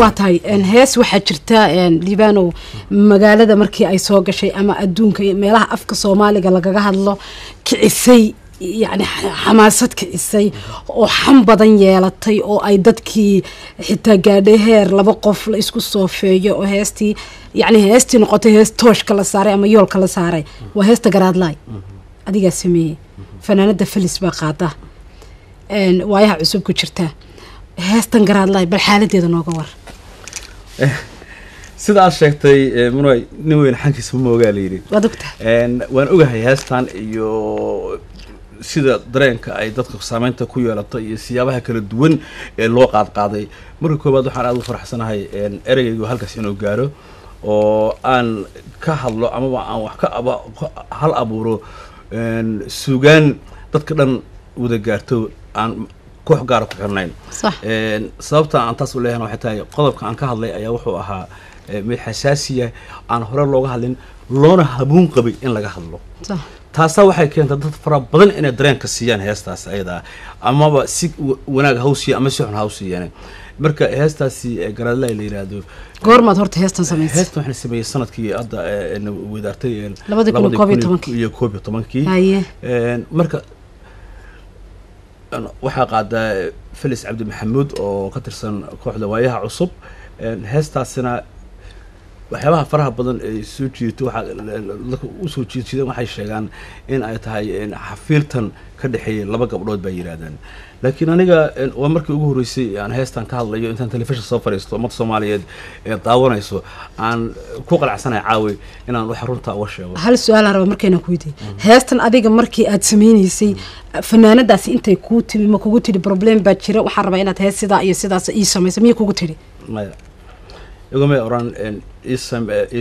واتاي إن هيس واحد جرتا إن ليبانو مقالة مركي أي سوق شيء أما أدون كي ميلها أفك صومالي قال جاها الله كعسي يعني حماسات كعسي أو حم بدن يالتي أو أيدتكي حتى قاده هير لبقف لإسكو صوفية أو هيستي يعني هيستي نقطة هيست توش كلا ساري أما يول كلا ساري وهيست جراد لاي أديك اسمي فنانة دفلس بقاطة إن وياها عصب كشرته هيستن جراد لاي بالحالة دي نوجور سيدا شيء منوي نوين حنكي سمو قاليري ودكتور وأنا أوجه هيستان يو sida dareenka ay dadka saameynta ku yeelato iyo siyaabaha kala duwan ee loo qaadqaaday marka koobaad waxaan aad u faraxsanahay ereygu halkaas inuu gaaro oo aan ka hadlo ama aan wax ka hal abuuro suugaan dadka dhan wada gaarto aan koox gaar ku xirnayn صح sababta aan taas u leeyahay waxay tahay qodobka aan ka hadlay ayaa wuxuu ahaa mid xasaasiya aan hore looga hadlin loona habuun qabay in laga hadlo صح taasa waxay keentay dad fara badan inay dareenka siiyaan heestaas ayada amaba si wanaag hawsiya ama si xun hawsiyaan marka heestaasi garaadla la yiraahdo goormaad horta heestan sameysay heestan waxaan sameeyay sanadkii hadda wadaartay 2012 haye marka waxa qaada Felis Cabdi Maxamuud oo ka tirsan kooxda waayaha cusub heestaasina waxyaabaha faraha badan ee soo jeeto waxa la soo jeediyay waxay sheegaan in ay tahay xafiiltan ka dhaxeeyay laba gabdhood bay yiraahdaan laakiin aniga waa markii ugu horeysay aan heestan ka hadlayo intaan telefishin soo fariisto umad Soomaaliyeed ee daawanayso aan ku qalacsanahay caawi inaan wax runta uga sheego hal su'aal aan rabo markayna ku weydiin heestan adiga markii aad sameeynaysay fanaanadaasi intay ku timi ma kugu tiri problem baa jira waxaan rabaa inaad hees sida iyo sidaas ii sameeyso miya kugu tiri maya iguma oran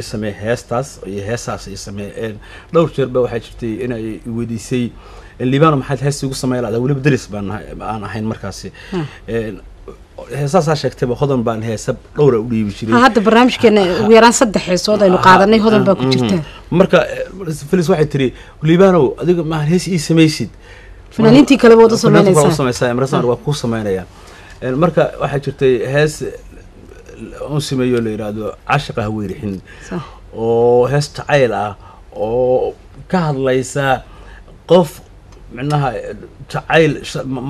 isame heestaas iyo heesaas isame dhowr jeer ba waxay jirtay in ay weydiisay Liibano maxaad hees ugu sameeyay waliba daris baan aan ahayn markaasi heesaas sheegtay hodan baan heesab dhowr u dhiibi jiray hadda barnaamijkeena ugu yaraan 3 heesood aynu qaadanay hodan baa ku jirta marka Felis waxay tiri Liibano adiga ma hees ii sameeysid fanaaniintii kale wada sameynaysaa marsan waa ku sameeynaya marka waxay jirtay hees oo sameeyo la yiraahdo cashaqa haweerixin صح oo hees jacayl ah oo ka hadlaysa qof macnaha jacayl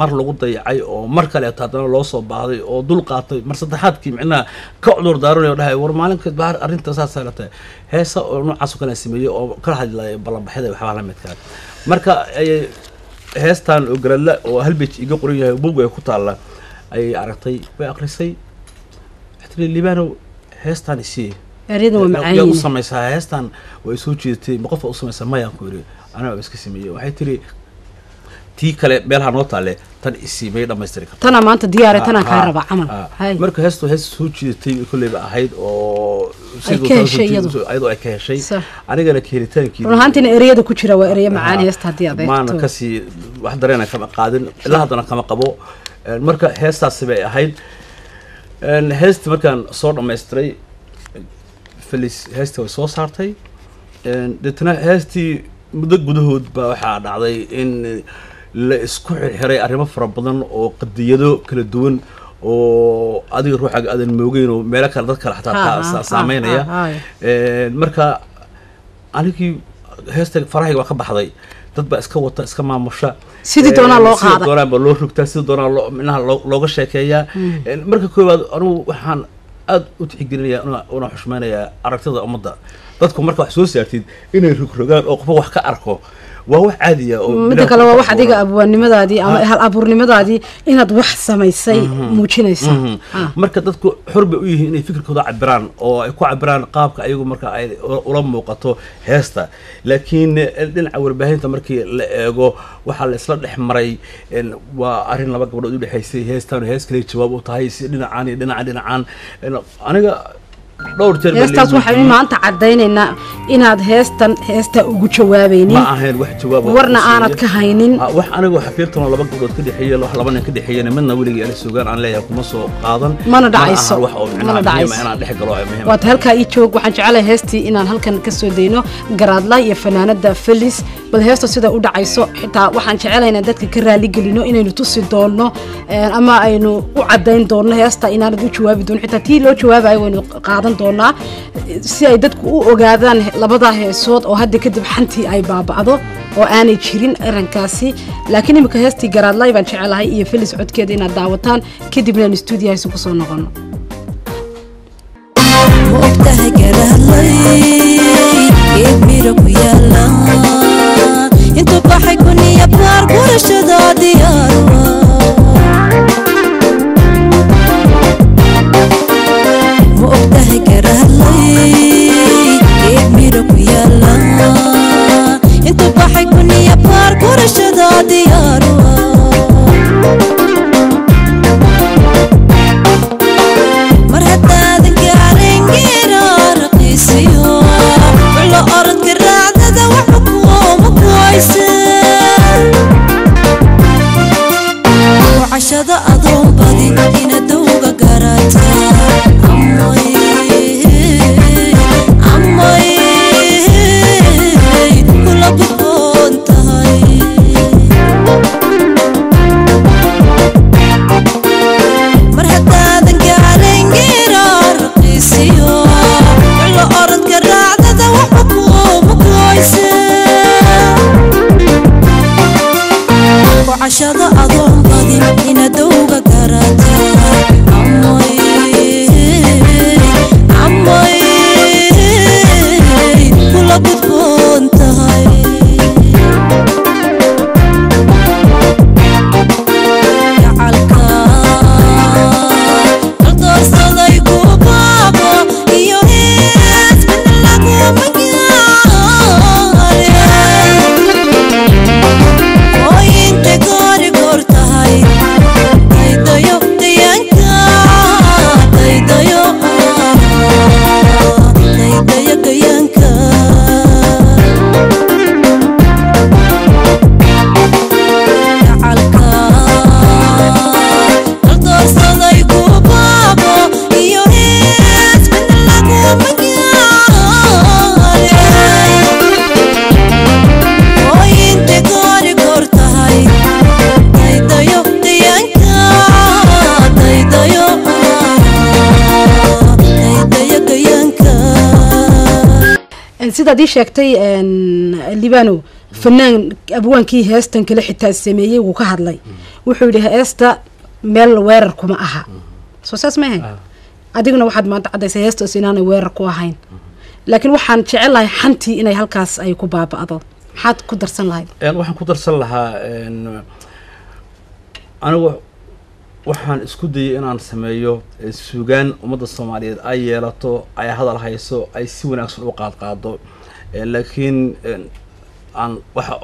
mar lagu dayacay oo mar kale taadana loo soo baahday oo dul qaatay mar saddexaadkii macnaha ka cudur daaranayo dhahay war maalinka baar arinta saas saartay heesa oo noocaas kale sameeyo oo kala hadlay ballanbaxada waxa la midka marka heestan oo garala oo halbeej iga qoran yahay buuga ku taala ay aragtay way akhrisay Liibano heestan isii eriyada waa macaan yaa u sameeyay heestan way soo jeedtay qof u sameeyay mayaan ku yiri ana iska sameeyay waxay tiri tii kale meelaha noo taale tan isii may dhameystiri kartaa tana maanta diyaar ah tana ka raba amal hay marka heestu hees soo jeedtay kulliba ahayd oo sidoo ayadoo ay ka heshay anigana keelitaankii ruuxantina eriyada ku jira waa eriya macaan heesta hadii aad eegto maana kasi wax dareena kama qaadin ilaa hadana kama qabo marka heestaas bay ahayd heesta markaan soo dhameystiray Felis heesta way soo saartay dadna heestii muddo gudahood baa waxa dhacday in la isku xiray arrimo fara badan oo qadiyado kala duwan oo adiga ruuxaga aadan moogeen oo meel kale dadka xataa saameynaya marka anigii heesta farahiga waa ka baxday dad ba iska wata iska maamusha sidii doonaa loo qaaday doonaa ba loo rugtaa sidii doonaa looga sheekeeyaa marka koowaad anigu waxaan aad u tixgelinayaa una xushmaynayaa aragtida ummadda dadku marka wax soo saartid inay rogaan oo qof wax ka arko waa wax caadi ah oo mid kale waa wax adiga abwaannimadaadii ama hal abuurnimadaadii inaad wax samaysay muujinaysa marka dadku xurba u yihiin inay fikirkooda cabiraan oo ay ku cabiraan qaabka ayagu marka ay ula muuqato heesta laakiin dhinaca warbaahinta markii la eego waxa la isla dhexmaray waa arin laba gabdhood u dhaxaysay heestan hees kale jawaab u tahay si dhinacaan aniga dhowr jeer heestaas waxaan maanta cadaynaynaa inaad heesta ugu jawaabaynin ma ahayn wax jawaab warna aanad ka haynin wax anigu xafiirtan laba gabdhood ka dhixiyay laba nin ka dhixiyay midna wiliga ay suugaan aan leeyahay kuma soo qaadan mana dhacayso wax oo macnaha inaan dhex galo ay muhiim waad halka ii joog waxaan jecelahay heestii inaan halkan ka soo deyno garaadla iyo fanaanada Felis bal heesta sida u dhacayso xitaa waxaan jecelahay in dadka ka raali gelino inaynu tusi doono ama aynu u cadayn doono heesta inaan u jawaabi doono xitaa tii loo jawaabayo waynu qaadan doonaa si ay dadku u ogaadaan labada heesood oo hadda kadib xantii ay baaba'do oo aanay jirin arankaasi laakiin imika heestii garaadlay baan jecelahay iyo Felis codkeeda inaad daawataan kadibna in studio-haysa ku soo noqono وقتها جرالي يبيرك ويالا انتو بحيكوني يا بار برشدا دياروا وقتها جرالي يبيرك ويالا انتو بحيكوني يا بار برشدا دياروا وعشدا أضرب بدي إن دوغا قراتا عمي كل بكون تهي مرحتا دنقارين قرار قيسيو كل أرض قراتا دا وحكوم كويسة وعشدا أضرب بدي إن دوغا قراتا عمي كل بكون تهي sida di sheegtay Libano fanaan abwaankii heestan kale xitaa sameeyay uu ka hadlay wuxuu yiri heesta meel weerar kuma aha soo saas ma ahayn adiguna waxaad maanta cadaysay heestaas inaanay weerar ku ahayn laakiin waxaan jecelahay xantii inay halkaas ay ku baaba'do maxaad ku darsan lahayd waxaan ku darsan lahaa anigu waxaan isku dayay inaan sameeyo suugaan ummadda Soomaaliyeed ay yeelato ay hadal hayso ay si wanaagsan u qaado laakiin aan waxa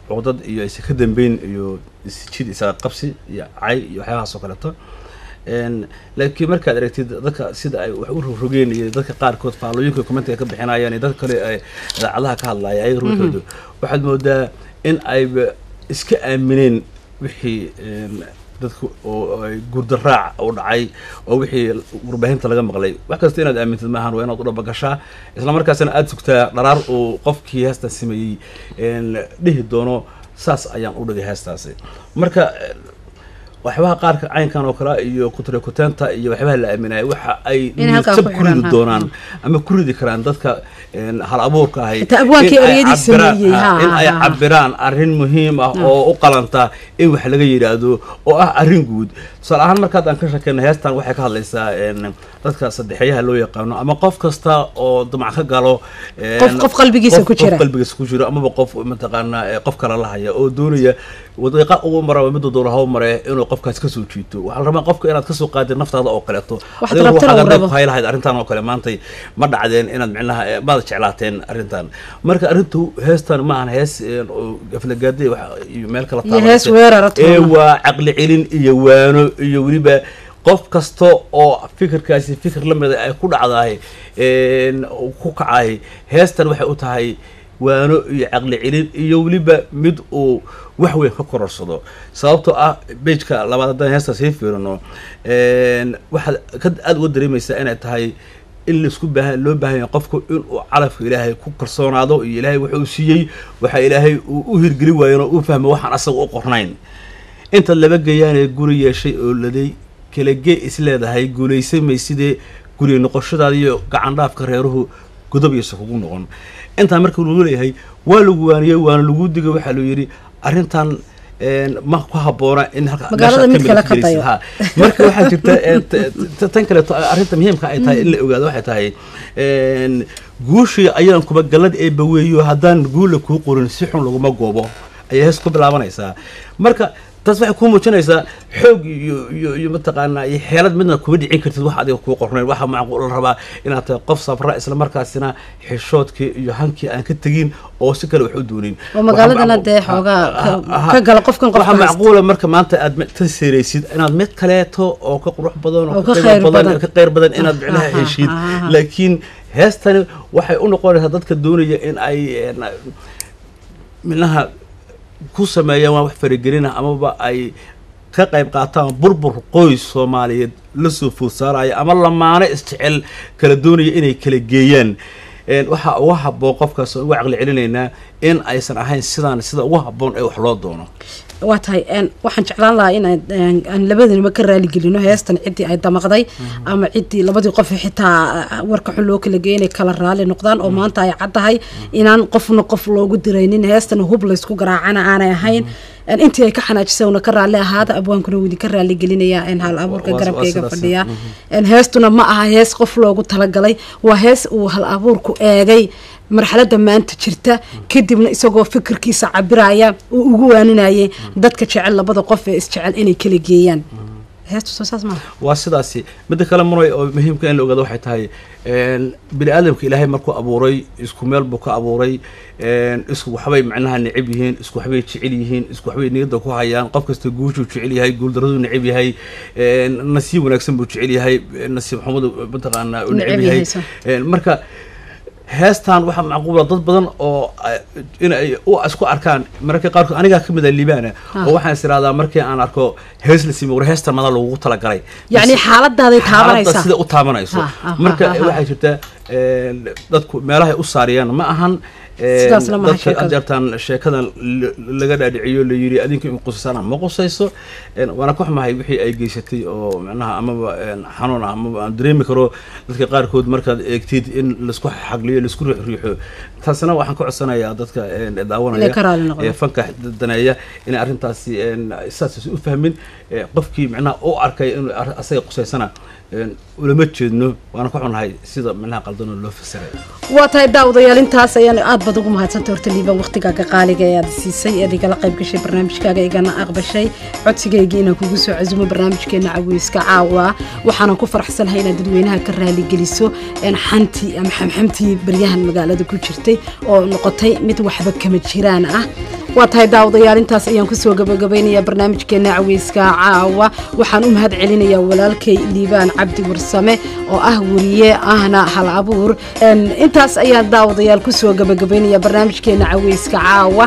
codad iyo ay ka dambeyn iyo isjid isa qabsi iyo ay iyo waxyaalaha soo kaleeto laakiin markaad aragtid dadka sida ay wax u rogeen iyo dadka qaar kood faalooyinka comment-ka ka bixinayaan dadka kale ay idaacadaha ka hadlaaya ay ruuxoodu waxaad moodaa in ay iska aamineen wixii dadku oo ay gurda raac oo dhacay oo wixii warbaahinta laga maqlay wax kasta inaad aamintid ma ahan waa inaad u dhab gashaa isla markaasna aad sugtaa dharaar oo qofkii heesta sameeyay dhihi doono saas ayaan u dhigay heestaasi marka waxyaalaha qaarka caynkan oo kale iyo kutreekutaanta iyo waxyaalaha la aaminay waxa ay sab ku ridi doonaan ama ku ridi karaan dadka hal abuurka ahay in ay cabiraan arrin muhiim ah oo u qalanta in wax laga yiraahdo oo ah arrin guud tusaale ahaan markaad aan ka shaqeynay heestan waxay ka hadlaysaa dadka saddexayaha loo yaqaano ama qof kasta oo damac ka galo qof qalbigiisa ku jira ama qof mataqaana qof kala la haya oo doonaya wadiiqa ugu maraa mid doon haw maray inuu qofkaas ka soo jiito waxa la rabaa qofka inaad ka soo qaadid naftaada oo kaleeto adiga waxaad haylahayd arrintan oo kale maantay ma dhacdeen inaad micnaha baad jeclaateen arrintan marka arrintu heestan ma aan hees aflagaadey wax meel kala taabay waa aqli celin iyo waano iyo waliba qof kasto oo fikirkaasi fikir la mid ay ku dhacdahay ku kacay heestan waxay u tahay waano iyo caqli celin iyo waliba mid uu wax weyn ka kororsado sababtoo ah page-ka labaad haddaan heesta sii fiirino waxaad aad uga dareemaysaa inay tahay in laisku loo baahan yahay qofku inuu calafka ilaahay ku kalsoonaado iyo ilaahay wuxuu siiyey waxa ilaahay uu u hirgeli waayeen oo uu fahmo waxaan asaga u qornayn inta laba geeyaanee guri yeeshay oo laday kala gee is leedahay guulaysay maysidee guri noqoshadaada iyo gacan dhaafka reeruhu godob iyo kugu noqon inta marka lagu leeyahay waa lagu waaniyay waana lagu digay waxa loo yiri arintan ma ku haboona in halka magaalada mid kale ka tayo marka waxa jirta tan kale arinta muhiimka ay tahay in la ogaado waxay tahay guushi ayaan kuba galad ee baweeyo hadaan guul ku qorin si xun lagu ma goobo ayay isku bilaabanaysaa marka taas waxay ku muujinaysaa xoog iyo mataqaanaa iyo xeelad midna kuma dhicin kartid wax adiga ku qornay waxa macquul la rabaa inaad tahay qof sabra isla markaasina xishoodkii iyo hankii aan ka tagin oo si kale wax u doonin oo magaaladana dee xoogaa ka gala qofkan qof waxa macquul marka maanta aad tasiraysid inaad mid kaleeto oo ka qurux badan oo ka qeyr badan inaad bicnaha heshid laakiin heestani waxay u noqonaysaa dadka doonaya in ay minaha ku sameeyaan wax faragelina amaba ay ka qayb qaataan burbur qoys Soomaaliyeed la soo food saaraya ama lamaane isjecel kala doonaya inay kala geeyaan waxa ugu habboon qofkaas oo ugu caqli celinayna in aysan ahayn sida ugu habboon ee wax loo doono waa tahay waxaan jeclaan lahaa in aan labadeenba ka raali gelino heestan cidii ay damaqday ama cidii labadii qof xitaa warka xun loo kala geeyay kala raali noqdaan oo maanta ay caddahay inaan qofna qof loogu diraynin heestan hub la isku garaacana aanay ahayn intii ay ka xanaajisayna ka raali ahaada abwaankuna wadi ka raali gelinaya hal abuurka garabkayga fadhiya heestuna ma aha hees qof loogu talagalay waa hees uu hal abuurku eegay marxaladda maanta jirta kadibna isagoo fikirkiisa cabiraya uu ugu waaninayay dadka jecel labada qof ee isjecel inay kala geeyaan heestu soo saas ma waa sidaasi mid kale maray oo muhiimka in la ogaado waxay tahay bini aadamka ilaahay markuu abuuray isku meel buu ka abuuray isku waxbay macnaha necib yihiin isku waxbay jecel yihiin isku waxbay niyada ku hayaan qof kasta guushu jecel yahay guul daradu necib yahay nasiib wanaagsan buu jecel yahay nasiib xumadu mataqaana uu necib yahay marka heestan waxa macquul dad badan oo inay isku arkaan markay qaar aniga kamid ah Liibana oo waxaan isiraahdaa markii aan arko hees la siimo heestan mada lagu tala galay yani xaaladaaday taabanaysa sida u taabanayso marka waxa jirta dadku meelaha u saariyaan ma ahan dadka ajartan sheekadan laga dhaadhiciyo la yiri adinka in qosasana ma qosayso wana ku xumahay wixii ay geysatay oo macnaha ama xanuun ama aan dareemi karo dadka qaar kood markaad eegtid in la isku xagliyo la isku riixo taasna waxaan ka codsanayaa dadka daawanaya fanka daneeya in arintaasi saas u fahmin qofkii macnaha oo arkay in asaga qosaysana ulama jeedno waana ku xunahay sida macnaha qaldan loo fasiray waa tahay daawadayaal intaas ayaan aad bad ugu mahadsantahay horta Liibaan waqtigaaga qaaliga ee aad siisay adiga la qayb gashay barnaamijkaaga igana aqbashay codsigayga inaan kugu soo casumo barnaamijkeena caweyska caawa waxaan ku faraxsanahay inaad dadweynaha ka raali geliso xanti ama xamxamtii baryahan magaalada ku jirtay oo noqotay mid waxba kama jiraan ah waa tahay daawadayaal intaas ayaan ku soo gabagabeynayaa barnaamijkeena caweyska caawa waxaan u mahad celinayaa walaalkay Liibaan Cabdi Warsame oo ah wariye ahna hal abuur intaas ayaa daawadayaal ku soo gabagabeynayaa barnaamijkeena caweyska caawa